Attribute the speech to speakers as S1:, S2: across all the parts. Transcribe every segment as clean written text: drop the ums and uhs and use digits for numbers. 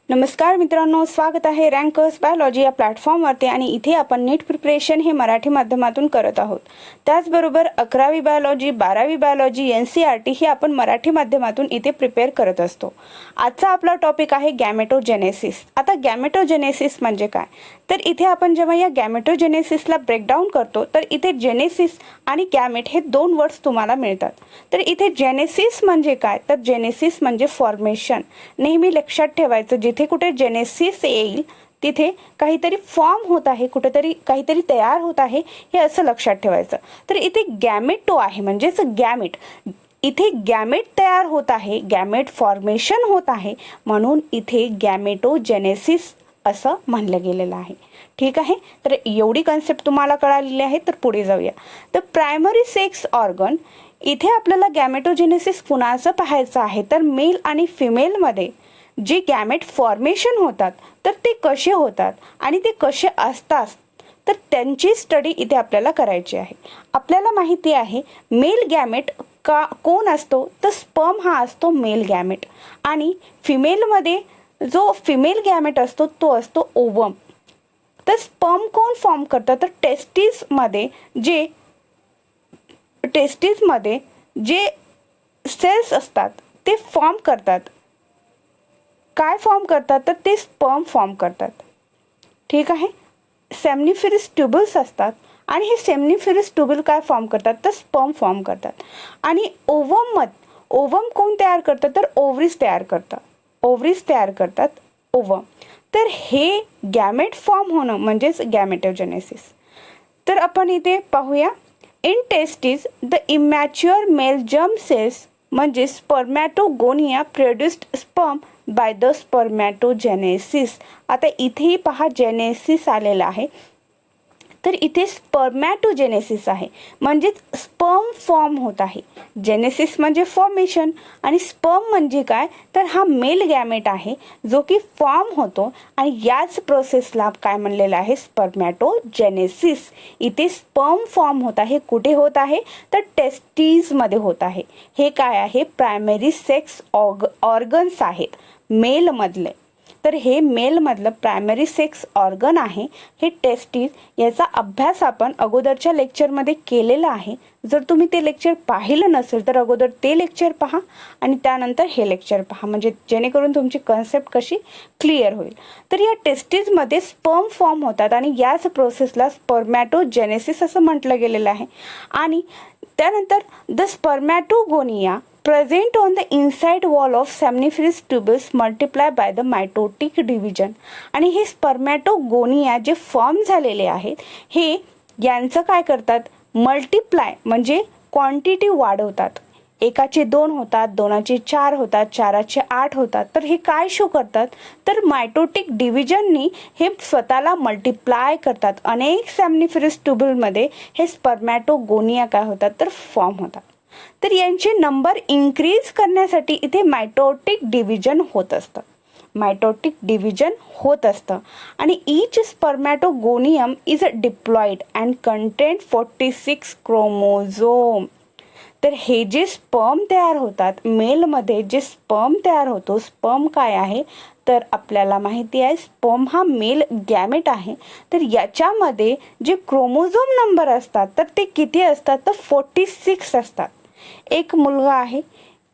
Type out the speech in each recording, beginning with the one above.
S1: नमस्कार मित्रांनो, स्वागत आहे रँकर्स बायोलॉजी या प्लॅटफॉर्मवरती आणि इथे आपण नीट प्रिपरेशन हे मराठी माध्यमातून करत आहोत. त्याचबरोबर 11वी बायोलॉजी, 12वी बायोलॉजी, NCERT ही आपण मराठी माध्यमातून इथे प्रिपेअर करत असतो. आजचा आपला टॉपिक आहे गॅमेटोजेनेसिस. आता गॅमेटोजेनेसिस म्हणजे काय, तर इथे आपण जेव्हा या गॅमेटोजेनेसिसला ब्रेकडाऊन करतो तर इथे जेनेसिस आणि गॅमेट हे दोन वर्ड्स तुम्हाला मिळतात. तर इथे जेनेसिस म्हणजे काय, तर जेनेसिस म्हणजे फॉर्मेशन. नेहमी लक्षात ठेवायचं, जिथे कुठे जेनेसिस येईल तिथे काहीतरी फॉर्म होत आहे, कुठेतरी काहीतरी तयार होत आहे, हे असं लक्षात ठेवायचं. तर इथे गॅमेटो आहे म्हणजेच गॅमेट. इथे गॅमेट तयार होत आहे, गॅमेट फॉर्मेशन होत आहे, म्हणून इथे गॅमेटोजेनेसिस असं म्हणलं गेलेलं आहे. ठीक आहे, तर एवढी कन्सेप्ट तुम्हाला कळालेली आहे. तर पुढे जाऊया. तर प्रायमरी सेक्स ऑर्गन, इथे आपल्याला गॅमेटोजेनेसिस कुणाचं पाहायचं आहे, तर मेल आणि फिमेलमध्ये जे गॅमेट फॉर्मेशन होतात तर ते कसे होतात आणि ते कसे असतात, तर त्यांची स्टडी इथे आपल्याला करायची आहे. आपल्याला माहिती आहे मेल गॅमेट कोण असतो, तर स्पर्म हा असतो मेल गॅमेट आणि फिमेलमध्ये जो फिमेल गॅमेट असतो तो असतो ओवम. तर स्पर्म कोण फॉर्म करतात, तर टेस्टिसमध्ये जे सेल्स असतात ते फॉर्म करतात. काय फॉर्म करतात, तर ते स्पर्म फॉर्म करतात. ठीक आहे, सेमनिफेरस ट्यूबल्स असतात आणि हे सेमनिफेरस ट्यूबल काय फॉर्म करतात, तर स्पर्म फॉर्म करतात. आणि ओवम कोण तयार करतात, तर ओव्हरीज तयार करतात ओवम. तर हे गॅमेट फॉर्म होणं म्हणजेच गॅमेटोजेनेसिस. तर आपण इथे पाहूया. In testis the immature male germ cells म्हणजे spermatogonia produced sperm by the spermatogenesis. आता इथेही पहा जेनेसिस आलेला आहे, तर इथे स्पर्मॅटोजेनेसिस आहे म्हणजेच स्पर्म फॉर्म होत आहे. जेनेसिस म्हणजे फॉर्मेशन आणि स्पर्म म्हणजे काय, तर हा मेल गॅमेट आहे जो की फॉर्म होतो आणि याच प्रोसेसला काय म्हणलेलं आहे, स्पर्मॅटोजेनेसिस. इथे स्पर्म फॉर्म होत आहे. कुठे होत आहे, तर टेस्टिसमध्ये होत आहे. हे काय आहे, प्रायमरी सेक्स ऑर्गन्स आहेत मेलमधले. तर हे मेलमधलं प्रायमरी सेक्स ऑर्गन आहे, हे टेस्टिस. याचा अभ्यास आपण अगोदरच्या लेक्चरमध्ये केलेला आहे. जर तुम्ही ते लेक्चर पाहिलं नसेल तर अगोदर ते लेक्चर पहा आणि त्यानंतर हे लेक्चर पहा, म्हणजे जेणेकरून तुमची कन्सेप्ट कशी क्लिअर होईल. तर या टेस्टिसमध्ये स्पर्म फॉर्म होतात आणि याच प्रोसेसला स्पर्मॅटोजेनेसिस असं म्हटलं गेलेलं आहे. आणि त्यानंतर the spermatogonia present on the inside wall of seminiferous tubules multiply by the mitotic division. आणि हे स्पर्मॅटोगोनिया जे फॉर्म झालेले आहेत हे यांचं काय करतात, मल्टिप्लाय म्हणजे क्वांटिटी वाढवतात. एकाचे 2 होतात, 2चे 4 होतात, 4चे 8 होतात. तर हे काय शो करतात, तर मायटोटिक डिव्हिजननी हे स्वतःला मल्टिप्लाय करतात. अनेक सेमनिफेरस ट्यूबलमध्ये हे स्पर्मॅटोगोनिया काय होतात, तर फॉर्म होतात. तर यांचे नंबर इन्क्रीज करण्यासाठी इथे मायटोटिक डिव्हिजन होत असतं. आणि each spermatogonium is diploid and content 46 chromosome. तर हे जे स्पर्म तयार होतात मेलमध्ये, जे स्पर्म तयार होतो, स्पर्म काय आहे, तर आपल्याला माहिती आहे स्पर्म हा मेल गॅमेट आहे. तर याच्यामध्ये जे क्रोमोझोम नंबर असतात तर ते किती असतात, तर 46 असतात. एक मुलगा आहे,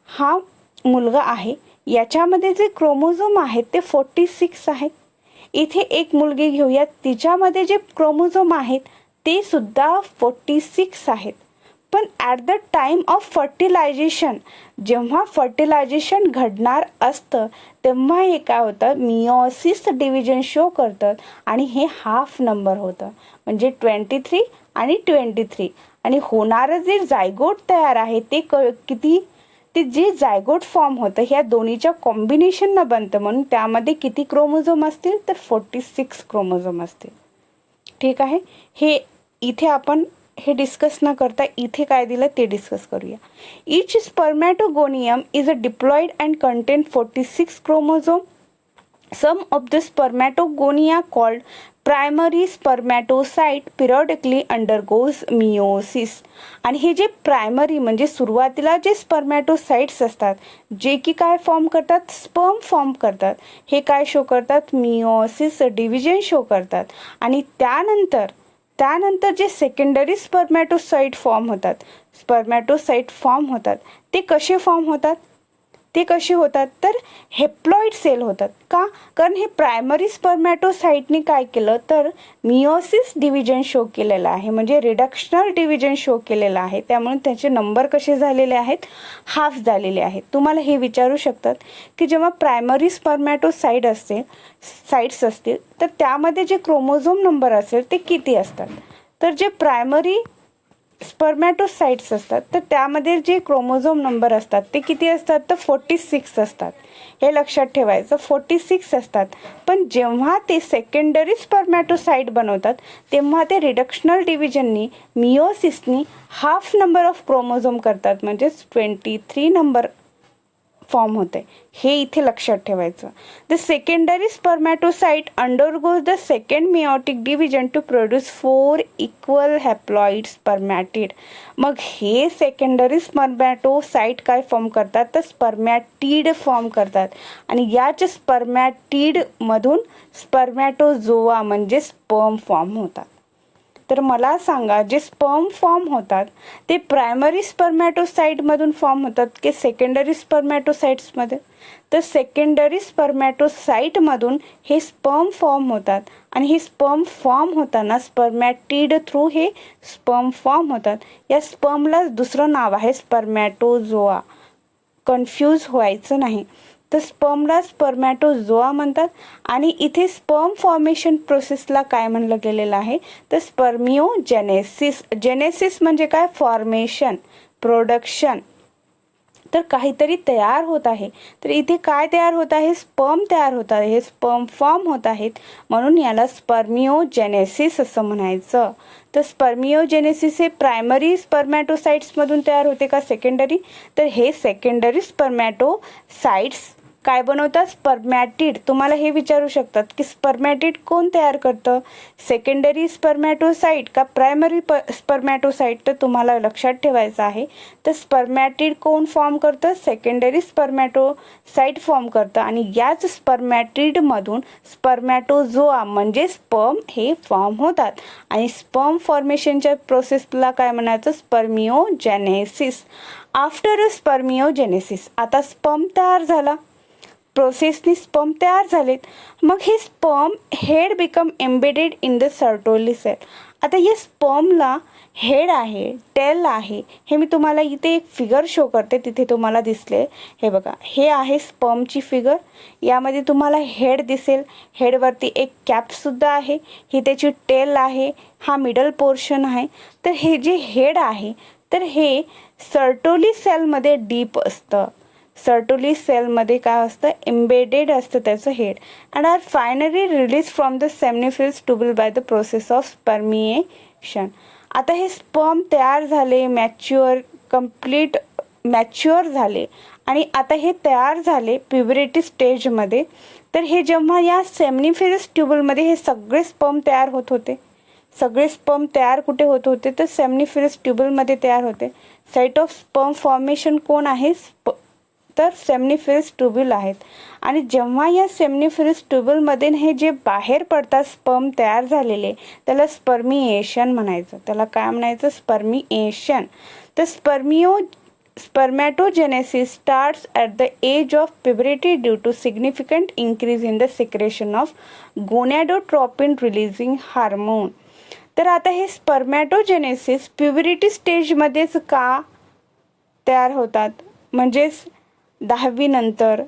S1: हा मुलगा आहे, याच्यामध्ये जे क्रोमोझोम आहेत ते 46 आहेत. इथे एक मुलगी घेऊया, तिच्यामध्ये जे क्रोमोझोम आहेत ते सुद्धा 46 आहेत. पण at the time of fertilisation, जेव्हा फर्टिलायझेशन घडणार असतं तेव्हा हे काय होतं, मिओसिस डिव्हिजन शो करतात आणि हे हाफ नंबर होतं म्हणजे 23 आणि 23. आणि होणारं जे जायगोट तयार आहे ते किती, ते जे जायगोट फॉर्म होतं ह्या दोन्हीच्या कॉम्बिनेशननं बनतं, म्हणून त्यामध्ये किती क्रोमोझोम असतील, तर 46 क्रोमोझोम असतील. ठीक आहे, हे इथे आपण हे डिस्कस न करता इथे काय दिलं ते डिस्कस करूया. Each spermatogonium is a diploid and contain 46 chromosome. Some of the spermatogonia called primary spermatocyte periodically undergoes meiosis. आणि हे जे प्रायमरी म्हणजे सुरुवातीला जे स्पर्मॅटोसाइट्स असतात जे की काय फॉर्म करतात, स्पर्म फॉर्म करतात, हे काय शो करतात, मिओसिस डिव्हिजन शो करतात. आणि त्यानंतर जे सेकंडरी स्पर्मॅटोसाइट फॉर्म होतात ते कसे फॉर्म होतात, तर हेप्लॉइड सेल होतात. का? कारण हे प्रायमरी स्पर्मॅटोसाइटनी काय केलं तर मिओसिस डिव्हिजन शो केलेलं आहे, म्हणजे रिडक्शनल डिव्हिजन शो केलेलं आहे. त्यामुळे त्याचे नंबर कसे झालेले आहेत, हाफ झालेले आहेत. तुम्हाला हे विचारू शकतात की जेव्हा प्रायमरी साइट्स असतील तर त्यामध्ये जे क्रोमोझोम नंबर असेल ते किती असतात. तर जे प्रायमरी स्पर्मॅटोसाइट्स असतात तर त्यामध्ये जे क्रोमोझोम नंबर असतात ते किती असतात, तर 46 असतात. हे लक्षात ठेवायचं, 46 असतात. पण जेव्हा ते सेकंडरी स्पर्मॅटोसाइट बनवतात तेव्हा ते रिडक्शनल डिव्हिजननी मिओसिसनी हाफ नंबर ऑफ क्रोमोझोम करतात, म्हणजेच 23 नंबर फॉर्म होते. हे इथे लक्षात ठेवायचं. The secondary spermatocyte undergoes the second meiotic division to produce 4 equal haploid spermatid. मग हे सेकंडरी स्पर्मॅटोसाइट काय फॉर्म करतात, तर स्पर्मॅटिड फॉर्म करतात. आणि याच स्पर्मॅटिड मधून स्पर्मॅटोझोआ म्हणजे स्पर्म फॉर्म होतात. तर मला सांगा, जे स्पर्म फॉर्म होतात ते प्रायमरी स्पर्मॅटोसाइटमधून फॉर्म होतात की सेकंडरी स्पर्मॅटोसाइट्समध्ये, तर सेकंडरी स्पर्मॅटोसाइटमधून हे स्पर्म फॉर्म होतात. आणि हे स्पर्म फॉर्म होताना स्पर्मॅटिड थ्रू हे स्पर्म फॉर्म होतात. या स्पर्मला दुसरं नाव आहे स्पर्मॅटोझोआ, कन्फ्यूज व्हायचं नाही. तर स्पर्मला स्पर्मॅटोझोआ म्हणतात. आणि इथे स्पर्म फॉर्मेशन प्रोसेसला काय म्हणलं गेलेलं आहे, तर स्पर्मिओजेनेसिस. जेनेसिस म्हणजे काय, फॉर्मेशन, प्रोडक्शन. तर काहीतरी तयार होत आहे. तर इथे काय तयार होत आहे, स्पर्म तयार होत आहे, हे स्पर्म फॉर्म होत आहेत, म्हणून याला स्पर्मिओजेनेसिस असं म्हणायचं. तर स्पर्मिओजेनेसिस हे प्रायमरी स्पर्मॅटोसाइट्समधून तयार होते का सेकंडरी, तर हे सेकंडरी स्पर्मॅटोसाइट्स काय बनवतात, स्पर्मॅटिड. तुम्हाला हे विचारू शकतात की स्पर्मॅटिड कोण तयार करतं, सेकंडरी स्पर्मॅटोसाइट का प्रायमरी स्पर्मॅटोसाइट. तर तुम्हाला लक्षात ठेवायचं आहे, तर स्पर्मॅटिड कोण फॉर्म करतं, सेकंडरी स्पर्मॅटोसाइट फॉर्म करतं. आणि याच स्पर्मॅटिडमधून स्पर्मॅटोझोआ म्हणजे स्पर्म हे फॉर्म होतात. आणि स्पर्म फॉर्मेशनच्या प्रोसेसला काय म्हणायचं, स्पर्मिओजेनेसिस. आफ्टर स्पर्मिओजेनेसिस, आता स्पर्म तयार झाला, प्रोसेसनी स्पर्म तयार झालेत. मग हे sperm head become embedded in the Sertoli cell. आता या स्पर्मला हेड आहे, टेल आहे. हे मी तुम्हाला इथे एक फिगर शो करते, तिथे तुम्हाला दिसले. हे बघा, हे आहे स्पर्मची फिगर. यामध्ये तुम्हाला हेड दिसेल, हेडवरती एक कॅपसुद्धा आहे, ही त्याची टेल आहे, हा मिडल पोर्शन आहे. तर हे जे हेड आहे तर हे सर्टोली सेलमध्ये डीप असतं. सर्टोली सेलमध्ये काय असतं, एम्बेडेड असतं त्याचं head. And are finally release from the seminiferous tubule by the process of spermiation. आता हे स्पर्म तयार झाले, कंप्लीट मॅच्युअर झाले. आणि आता हे तयार झाले प्युबरिटी स्टेजमध्ये. तर हे जेव्हा या सेम्निफिरस ट्यूबलमध्ये हे सगळे स्पर्म तयार होत होते, सगळे स्पर्म तयार कुठे होत होते, तर सेम्निफिरस ट्यूबलमध्ये तयार होते. साइट ऑफ स्पर्म फॉर्मेशन कोण आहे, तर सेम्निफिरस ट्यूब्यूल आहेत. आणि जेव्हा या सेम्निफिरस ट्यूब्यूलमध्ये हे जे बाहेर पडतात स्पर्म तयार झालेले, त्याला स्पर्मिएशन म्हणायचं. त्याला काय म्हणायचं, स्पर्मिएशन. तर spermatogenesis starts at the age of puberty due to significant increase in the secretion of gonadotropin releasing hormone. तर आता हे स्पर्मॅटोजेनेसिस प्युबरिटी स्टेजमध्येच का तयार होतात, म्हणजेच 10वी नंतर,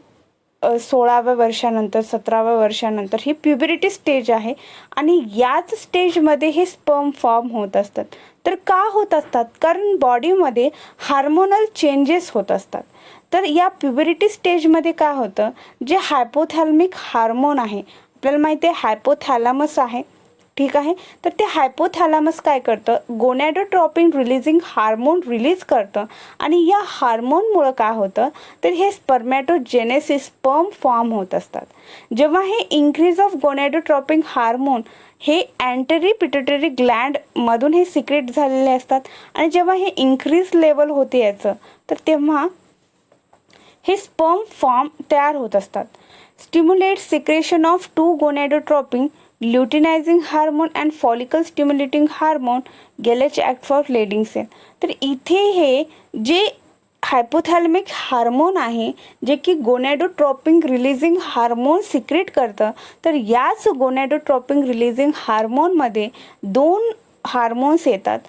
S1: 16व्या वर्षानंतर, 17व्या वर्षानंतर ही प्युबरिटी स्टेज आहे. आणि याच स्टेजमध्ये हे स्पर्म फॉर्म होत असतात. तर का होत असतात, कारण बॉडीमध्ये हार्मोनल चेंजेस होत असतात. तर या प्युबरिटी स्टेजमध्ये काय होतं, जे हायपोथॅलमिक हार्मोन आहे, आपल्याला माहिती आहे हायपोथॅलॅमस आहे, ठीक आहे. तर ते हायपोथॅलॅमस काय करतं, गोनॅडोट्रोपिन रिलीजिंग हार्मोन रिलीज करतं आणि या हार्मोनमुळं काय होतं तर हे स्पर्मॅटोजेनेसिस स्पर्म फॉर्म होत असतात. जेव्हा हे इंक्रीज ऑफ गोनॅडोट्रोपिन हार्मोन हे अँटेरी पिट्युटरी ग्लँडमधून हे सिक्रेट झालेले असतात आणि जेव्हा हे इंक्रीज लेवल होते याचं तर तेव्हा हे स्पर्म फॉर्म तयार होत असतात. Stimulate secretion of 2 gonadotropin luteinizing hormone and follicle stimulating hormone गेलेच ॲक्ट फॉर लेडिंग सेल. तर इथे हे जे हायपोथॅलमिक हार्मोन आहे जे की गोनॅडोट्रोपिन रिलीजिंग हार्मोन सिक्रेट करतं, तर याच गोनॅडोट्रोपिन रिलीजिंग हार्मोनमध्ये 2 हार्मोन्स येतात.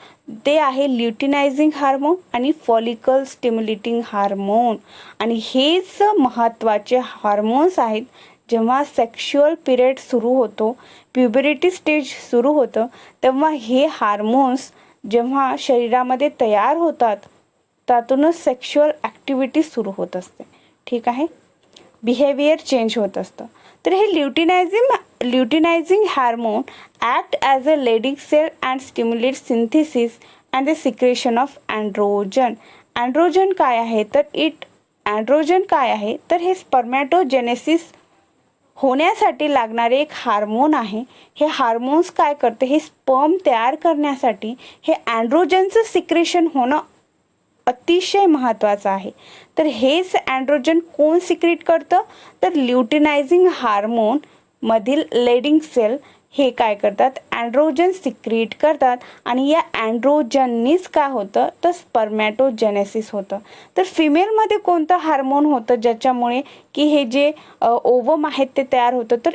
S1: ते आहे ल्युटिनायझिंग हार्मोन आणि फॉलिकल स्टिम्युलेटिंग हार्मोन. आणि हेच महत्त्वाचे हार्मोन्स आहेत. जेव्हा सेक्शुअल पिरियड सुरू होतो, प्युबरिटी स्टेज सुरू होतं, तेव्हा हे हार्मोन्स जेव्हा शरीरामध्ये तयार होतात त्यातूनच सेक्शुअल ॲक्टिव्हिटी सुरू होत असते. ठीक आहे. बिहेवियर चेंज होत असतं. तर हे luteinizing hormone act as a Leydig cell and stimulate synthesis and the secretion of androgen. Androgen काय आहे तर हे स्पर्मॅटोजेनेसिस होण्यासाठी लागणारे एक हार्मोन आहे. हे हार्मोन्स काय करते, हे स्पर्म तयार करण्यासाठी हे अँड्रोजनचं सिक्रेशन होणं अतिशय महत्त्वाचं आहे. तर हेच अँड्रोजन कोण सिक्रेट करतं तर ल्युटिनायझिंग हार्मोन मधील लेडिंग सेल हे काय करतात, अँड्रोजन सिक्रेट करतात आणि या अँड्रोजननीच काय होतं तर स्पर्मॅटोजेनेसिस होतं. तर फिमेलमध्ये कोणतं हार्मोन होतं ज्याच्यामुळे की हे जे ओवम आहेत ते तयार होतं तर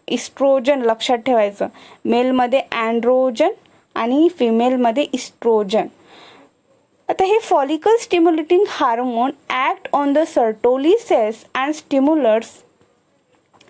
S1: इस्ट्रोजन लक्षात ठेवायचं. मेलमध्ये अँड्रोजन आणि फिमेलमध्ये इस्ट्रोजन. आता हे follicle stimulating hormone act on the Sertoli cells and stimulates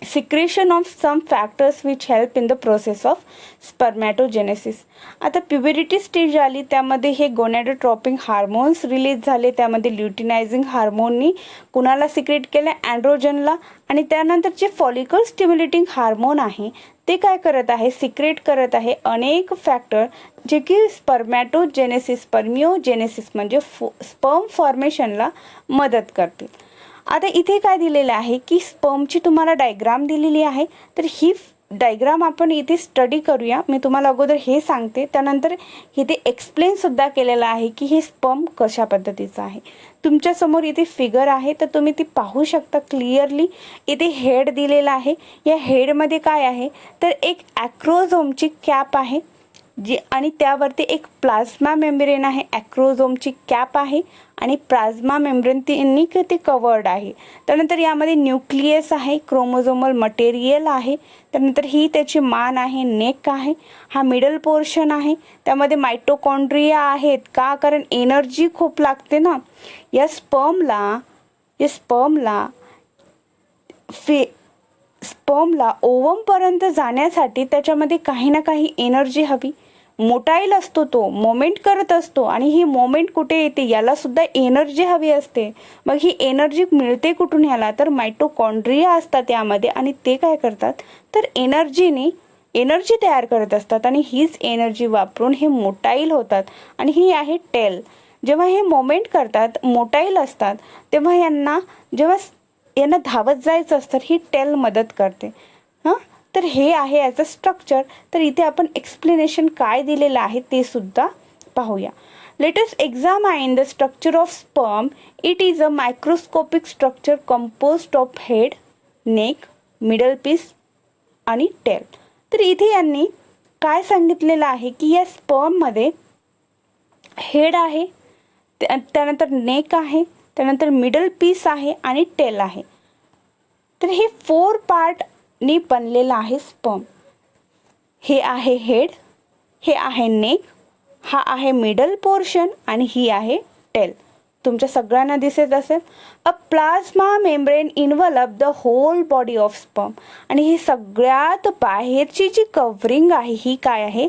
S1: secretion of some factors which help in the process of spermatogenesis. आता प्युबरिटी स्टेज आली, त्यामध्ये हे गोनॅडोट्रोपिन हार्मोन्स रिलीज झाले. त्यामध्ये ल्युटिनायझिंग हार्मोननी कुणाला सिक्रेट केलं, अँड्रोजनला. आणि त्यानंतर जे फॉलिकल स्टिम्युलेटिंग हार्मोन आहे ते काय करत आहे, सिक्रेट करत आहे अनेक फॅक्टर जे की स्पर्मिओजेनेसिस म्हणजे स्पर्म फॉर्मेशनला मदत करतील. आता इथे काय दिलेलं आहे की स्पर्मची तुम्हाला डायग्राम दिलेली आहे. तर ही डायग्राम आपण इथे स्टडी करूया. मी तुम्हाला अगोदर हे सांगते, त्यानंतर इथे एक्सप्लेनसुद्धा केलेलं आहे की हे स्पर्म कशा पद्धतीचं आहे. तुमच्यासमोर इथे फिगर आहे तर तुम्ही ती पाहू शकता क्लिअरली. इथे हेड दिलेला आहे. या हेडमध्ये काय आहे तर एक ॲक्रोझोमची कॅप आहे जी आणि त्यावरती एक प्लाझ्मा मेम्ब्रेन आहे. ॲक्रोझोमची कॅप आहे आणि प्लाझ्मा मेम्ब्रेन ते कवर्ड आहे. त्यानंतर यामध्ये न्यूक्लियस आहे, क्रोमोझोमल मटेरियल आहे. त्यानंतर ही त्याची मान आहे, नेक आहे. हा मिडल पोर्शन आहे. त्यामध्ये मायटोकॉन्ड्रिया आहेत. का, कारण एनर्जी खूप लागते ना. या स्पर्मला ओवमपर्यंत जाण्यासाठी त्याच्यामध्ये काही ना काही एनर्जी हवी. मोटाईल असतो तो, मोमेंट करत असतो आणि ही मोमेंट कुठे येते याला सुद्धा एनर्जी हवी असते. मग ही एनर्जी मिळते कुठून याला तर मायटोकॉन्ड्रिया असतात यामध्ये आणि ते काय करतात तर एनर्जी तयार करत असतात आणि हीच एनर्जी वापरून हे मोटाईल होतात. आणि ही आहे टेल. जेव्हा हे मोमेंट करतात, मोटाईल असतात, तेव्हा यांना धावत जायचं असतं, ही टेल मदत करते. तर हे आहे याचं स्ट्रक्चर. तर इथे आपण एक्सप्लेनेशन काय दिलेलं आहे ते सुद्धा पाहूया. Let us examine the structure of sperm. It is a microscopic structure composed of head, neck, middle piece आणि टेल. तर इथे यांनी काय सांगितलेलं आहे की या स्पर्ममध्ये हेड आहे, त्यानंतर नेक आहे, त्यानंतर मिडल पीस आहे आणि टेल आहे. तर हे 4 पार्टनी बनलेलं आहे स्पर्म. हे आहे हेड, हे आहे नेक, हा आहे मिडल पोर्शन आणि ही आहे टेल. तुमच्या सगळ्यांना दिसत असेल. A plasma membrane involve the whole body of sperm. आणि ही सगळ्यात बाहेरची जी कव्हरिंग आहे ही काय आहे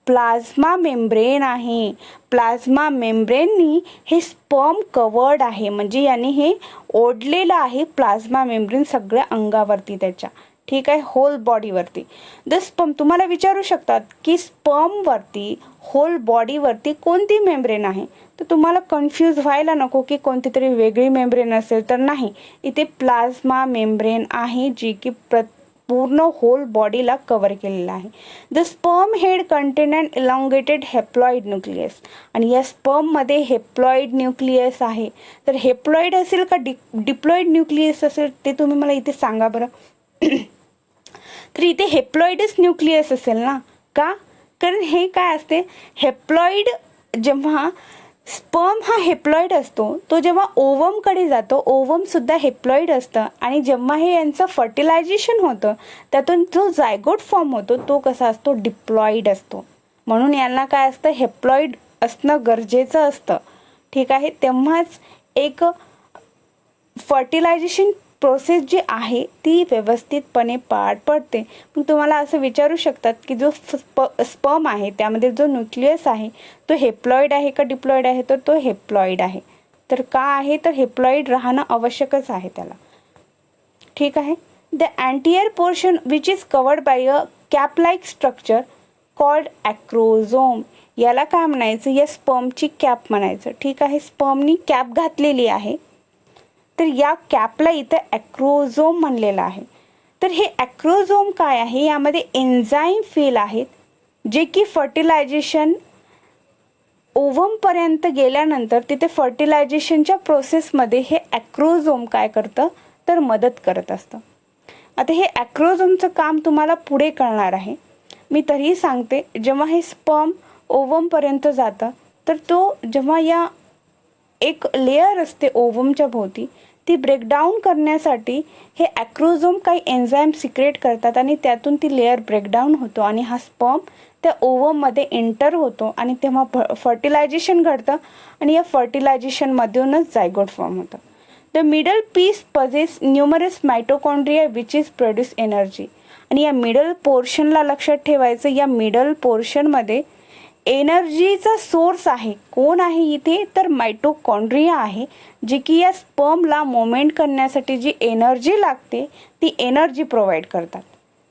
S1: प्लाझ्मा मेम्ब्रेन आहे. प्लाझ्मा मेम्ब्रेननी हे स्पर्म कवर्ड आहे, म्हणजे याने हे ओढलेलं आहे प्लाझ्मा मेम्ब्रेन सगळ्या अंगावरती त्याच्या. ठीक आहे, होल बॉडीवरती. द स्पर्म तुम्हाला विचारू शकतात की स्पर्मवरती होल बॉडीवरती कोणती मेम्ब्रेन आहे. तर तुम्हाला कन्फ्यूज व्हायला नको की कोणती तरी वेगळी मेम्ब्रेन असेल, तर नाही, इथे प्लाझ्मा मेम्ब्रेन आहे जी की पूर्ण होल बॉडीला कव्हर केलेलं आहे. The sperm head contain an elongated haploid nucleus. आणि या स्पर्ममध्ये हेप्लॉइड न्यूक्लियस आहे. तर हेप्लॉइड असेल का डिप्लॉइड न्यूक्लियस असेल ते तुम्ही मला इथे सांगा बरं. तर इथे हेप्लॉइडच न्यूक्लियस असेल ना, का? कारण हे काय असते, हेप्लॉइड जेव्हा स्पर्म हा हेप्लॉइड असतो, तो जेव्हा ओवमकडे जातो, ओवम सुद्धा हेप्लॉइड असतं. आणि जेव्हा हे यांचं फर्टिलायझेशन होतं, त्यातून जो जायगोट फॉर्म होतो तो कसा असतो, डिप्लॉइड असतो. म्हणून यांना काय असतं, हेप्लॉइड असणं गरजेचं असतं. ठीक आहे, तेव्हाच एक फर्टिलायझेशन प्रोसेस जी आहे ती व्यवस्थितपणे पार पडते. मग तुम्हाला असं विचारू शकतात की जो स्पर्म आहे त्यामध्ये जो न्यूक्लियस आहे तो हेप्लॉइड आहे का डिप्लॉइड आहे, तर तो हेप्लॉइड आहे. तर का आहे, तर हेप्लॉइड राहणं आवश्यकच आहे त्याला. ठीक आहे. The anterior portion which is covered by a cap like structure called acrosome. याला काय म्हणायचं, या स्पर्मची कॅप म्हणायचं. ठीक आहे, स्पर्मनी कॅप घातलेली आहे, तर या कॅपला इथं ॲक्रोझोम म्हणलेलं आहे. तर हे ॲक्रोझोम काय आहे, यामध्ये एन्झाईम फील आहेत जे की फर्टिलायझेशन ओव्हमपर्यंत गेल्यानंतर तिथे फर्टिलायझेशनच्या प्रोसेसमध्ये हे ॲक्रोझोम काय करतं, तर मदत करत असतं. आता हे ॲक्रोझोमचं काम तुम्हाला पुढे कळणार आहे. मी तरीही सांगते, जेव्हा हे स्पर्म ओव्हमपर्यंत जातं, तर तो जेव्हा या एक लेअर असते ओव्हमच्या भोवती, ती ब्रेकडाऊन करण्यासाठी हे ॲक्रोझोम काही एन्झाईम सिक्रेट करतात आणि त्यातून ती लेअर ब्रेकडाऊन होतो आणि हा स्पर्म त्या ओव्हममध्ये एंटर होतो आणि तेव्हा फर्टिलायझेशन घडतं आणि या फर्टिलायझेशनमधूनच जायगोट फॉर्म होतं. The middle piece possess numerous mitochondria which is produce energy. आणि या मिडल पोर्शनला लक्षात ठेवायचं, या मिडल पोर्शनमध्ये एनर्जीचा सोर्स आहे. कोण आहे इथे, तर मायटोकॉन्ड्रिया आहे, जी की या स्पर्मला मोमेंट करण्यासाठी जी एनर्जी लागते ती एनर्जी प्रोव्हाइड करतात.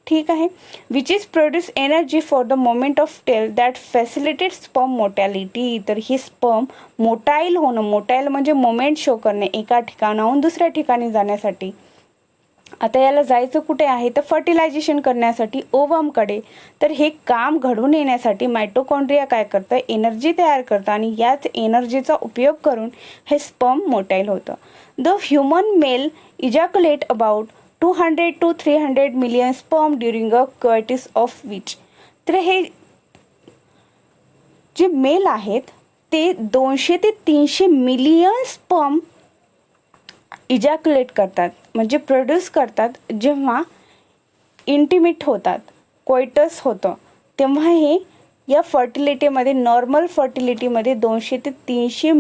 S1: ठीक आहे. Which is produce energy for the moment of tail that facilitate sperm motility. तर ही स्पर्म मोटाईल होणं, मोटाईल म्हणजे मोमेंट शो करणे, एका ठिकाणाहून दुसऱ्या ठिकाणी जाण्यासाठी. आता याला जायचं कुठे आहे, तर फर्टिलायझेशन करण्यासाठी ओव्हमकडे. तर हे काम घडून येण्यासाठी मायटोकॉन्ड्रिया काय करतं, एनर्जी तयार करतं आणि याच एनर्जीचा उपयोग करून हे स्पर्म मोटाईल होतं. The human male ejaculate about 200 to 300 million sperm during a coitus of which. तर हे जे मेल आहेत ते 200 ते 300 मिलियन स्पर्म इजॅक्युलेट करतात, म्हणजे प्रोड्यूस करतात. जेव्हा इंटिमेट होतात, कोइटस होतं, तेव्हा हे या फर्टिलिटीमध्ये, नॉर्मल फर्टिलिटीमध्ये 200 ते 300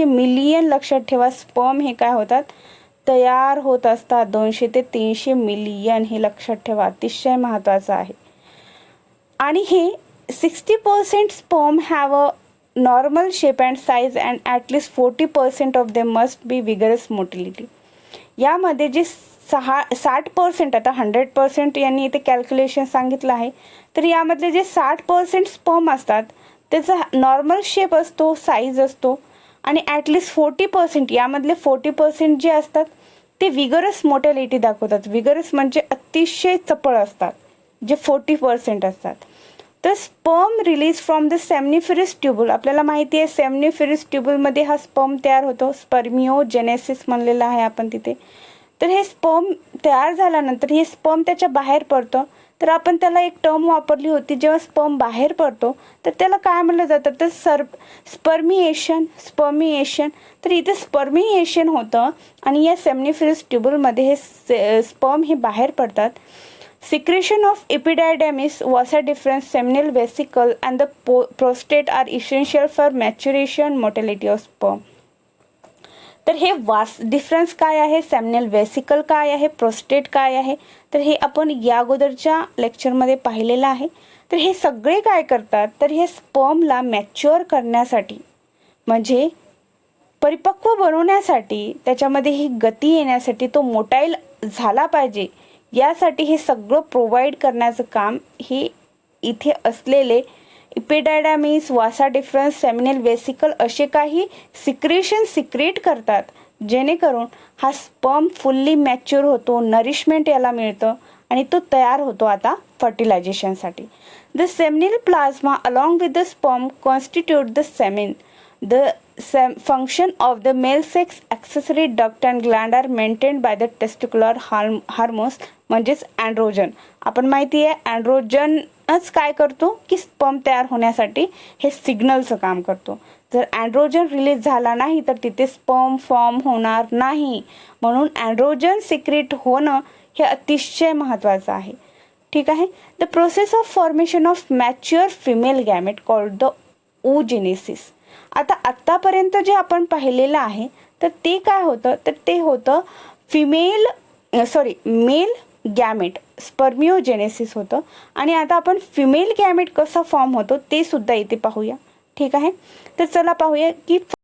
S1: मिलियन लक्षात ठेवा, स्पर्म हे काय होतात, तयार होत असतात. 200 ते 300 मिलियन हे लक्षात ठेवा, अतिशय महत्त्वाचं आहे. आणि हे 60% sperm have a normal shape and size and at least 40% of them must be vigorous motility. यामध्ये जे 60%, आता 100% यांनी इथे कॅल्क्युलेशन सांगितलं आहे, तर यामधले जे 60% स्पर्म असतात त्याचा नॉर्मल शेप असतो, साईज असतो, आणि ॲटलिस्ट 40%, यामधले 40% जे असतात ते विगरस मोटॅलिटी दाखवतात. विगरस म्हणजे अतिशय चपळ असतात, जे 40% असतात. तर sperm release from the seminiferous tubule. आपल्याला माहिती आहे सेमनिफेरस ट्यूबलमध्ये हा स्पर्म तयार होतो, स्पर्मिओजेनेसिस म्हणलेलं आहे आपण तिथे. तर हे स्पर्म तयार झाल्यानंतर हे स्पर्म त्याच्या बाहेर पडतं. तर आपण त्याला एक टर्म वापरली होती, जेव्हा स्पर्म बाहेर पडतो तर त्याला काय म्हणलं जातं, तर स्पर्मिएशन. तर इथे स्पर्मिएशन होतं आणि या सेमनिफेरस ट्यूबलमध्ये हे स्पर्म हे बाहेर पडतात. Secretion of epididymis, vasa deferens, seminal vesicle and the prostate are essential for maturation motility of sperm. तर हे वास डिफरन्स काय आहे, सेमिनल वेसिकल काय आहे, प्रोस्टेट काय आहे, तर हे आपण या अगोदरच्या लेक्चरमध्ये पाहिलेलं आहे. तर हे सगळे काय करतात, तर हे स्पर्मला मॅच्युअर करण्यासाठी, म्हणजे परिपक्व बनवण्यासाठी, त्याच्यामध्ये ही गती येण्यासाठी, तो मोटाईल झाला पाहिजे, यासाठी हे सगळं प्रोव्हाइड करण्याचं काम हे इथे असलेले epididymis, vasa deferens, seminal vesicle असे काही सिक्रेशन सिक्रेट करतात, जेणेकरून हा स्पर्म फुल्ली मॅच्युअर होतो, नरिशमेंट याला मिळतं आणि तो तयार होतो आता फर्टिलायझेशनसाठी. The seminal plasma along with the sperm constitute the semen. The function of the male sex accessory duct and gland are maintained by the testicular hormones म्हणजेच अँड्रोजन. आपण माहिती आहे अँड्रोजनच काय करतो की स्पर्म तयार होण्यासाठी हे सिग्नलचं काम करतो. जर अँड्रोजन रिलीज झाला नाही तर तिथे स्पर्म फॉर्म होणार नाही. म्हणून अँड्रोजन सिक्रेट होणं हे अतिशय महत्त्वाचं आहे. ठीक आहे. The process of formation of mature female gamete called the oogenesis. आता आत्तापर्यंत जे आपण पाहिलेलं आहे तर ते काय होतं, तर ते होतं मेल गॅमेट स्पर्मिओजेनेसिस होतं. आणि आता आपण फिमेल गॅमेट कसा फॉर्म होतो ते सुद्धा इथे पाहूया. ठीक आहे. तर चला पाहूया की